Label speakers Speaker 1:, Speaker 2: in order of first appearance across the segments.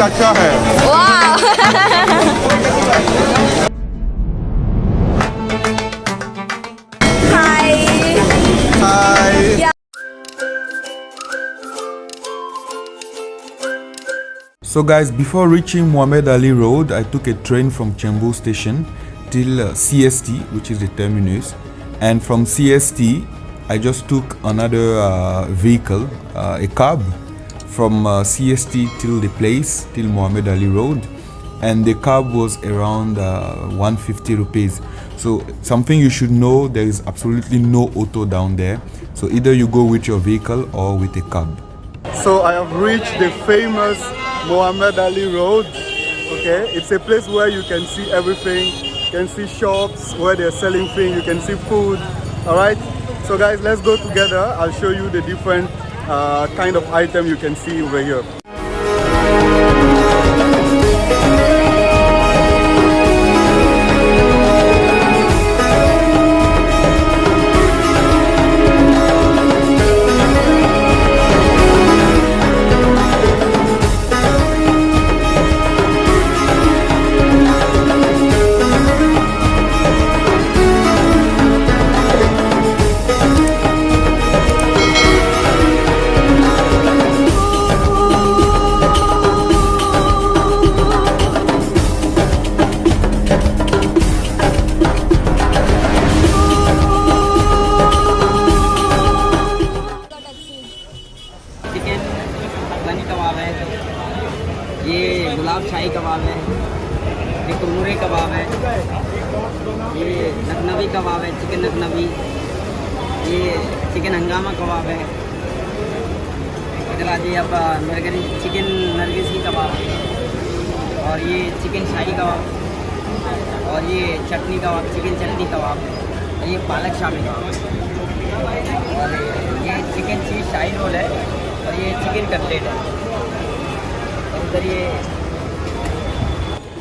Speaker 1: अच्छा है। So guys, before reaching Mohammed Ali Road, I took a train from Chengdu station till CST, which is the terminus, and from CST I just took another vehicle, a cab, from CST till the place, till Mohammed Ali Road, and the cab was around 150 rupees. So something you should know, there is absolutely no auto down there, so either you go with your vehicle or with a cab. So I have reached the famous Mohammed Ali Road. Okay, it's a place where you can see everything. You can see shops where they're selling things, you can see food. Alright, so guys, let's go together. I'll show you the different kind of item you can see over here.
Speaker 2: ये गुलाब शाही कबाब है, ये कुरमुरे कबाब है, ये नकनवी कबाब है, chicken नकनवी, ये chicken हंगामा कबाब है, इधर आ जाइए आप चिकन नरगिसी कबाब, और ये चिकन शाही कबाब, और ये चटनी कबाब, चिकन चटनी कबाब, और ये पालक शामी कबाब, और ये चिकन चीज़ शाही रोल है, और ये चिकन कटलेट है।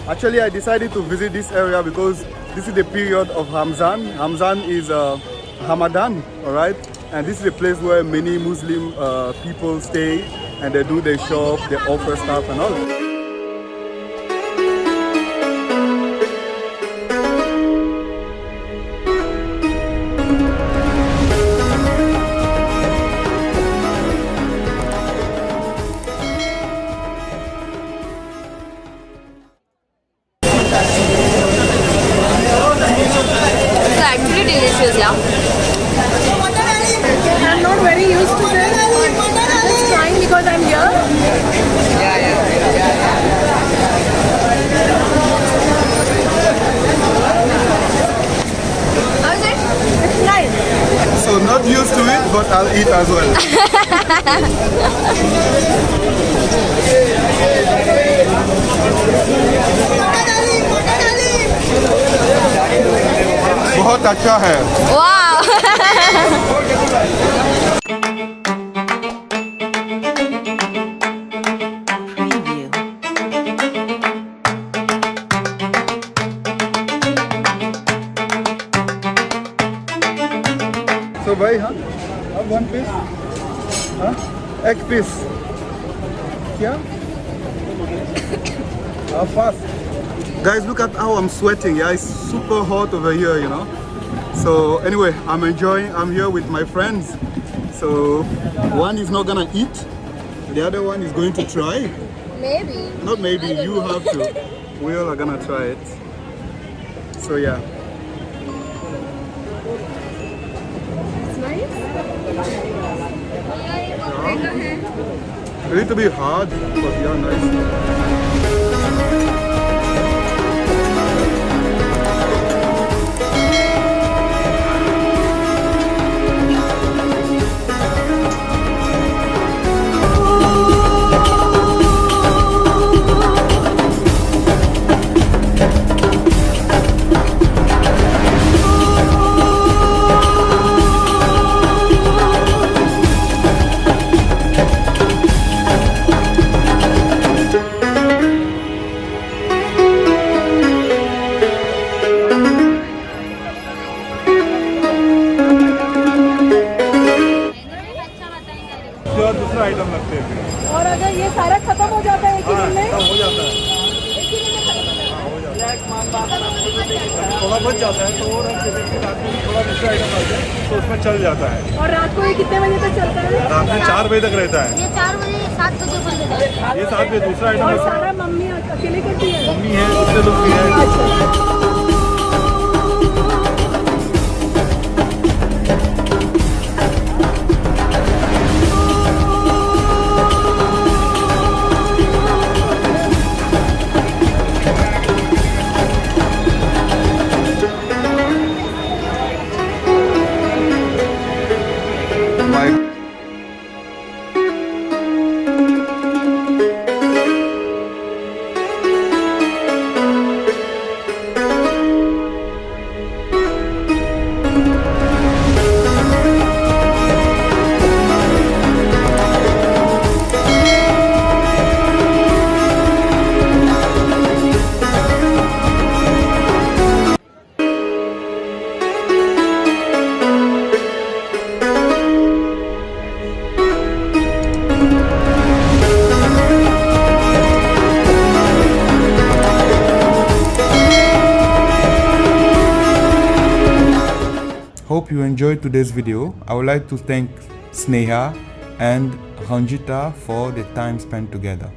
Speaker 1: Actually, I decided to visit this area because this is the period of Ramzan. Ramzan is Ramadan, alright? And this is a place where many Muslim people stay and they do their shop, they offer stuff and all.
Speaker 3: Delicious, yeah. I'm not very used to this. I'm just trying because I'm here. How's it? It's nice.
Speaker 1: So not used to it, but I'll eat as well. बहुत अच्छा है।
Speaker 3: Wow.
Speaker 1: So भाई हाँ, अब one piece, हाँ, egg piece, क्या? How fast? Guys, look at how I'm sweating. Yeah, it's super hot over here, you know. So anyway, I'm enjoying. I'm here with my friends. So one is not gonna eat, the other one is going to try.
Speaker 3: Maybe.
Speaker 1: Not maybe. You have to. We all are gonna try it. So yeah.
Speaker 3: It's nice.
Speaker 1: Yeah. A little bit hard, but yeah, nice.
Speaker 4: और दूसरा item लगते हैं
Speaker 3: और अगर ये सारा खत्म हो जाता है एक ही दिन में?
Speaker 4: हो थोड़ा बच जाता है तो और हम कहते हैं कि रात में थोड़ा दूसरा आइटम आ जाए तो उसमें चल जाता है।
Speaker 3: और रात को ये कितने बजे तक चलता है?
Speaker 4: रात में 4 बजे तक रहता है।
Speaker 5: ये 4 बजे 7 बजे बंद हो जाता है।
Speaker 4: ये 7 बजे दूसरा आइटम
Speaker 3: और
Speaker 4: है।
Speaker 3: सारा मम्मी अकेले करती है?
Speaker 4: मम्मी है, दूसरे लोग भी है।
Speaker 3: अच्छा।
Speaker 1: Hope you enjoyed today's video. I would like to thank Sneha and Ranjita for the time spent together.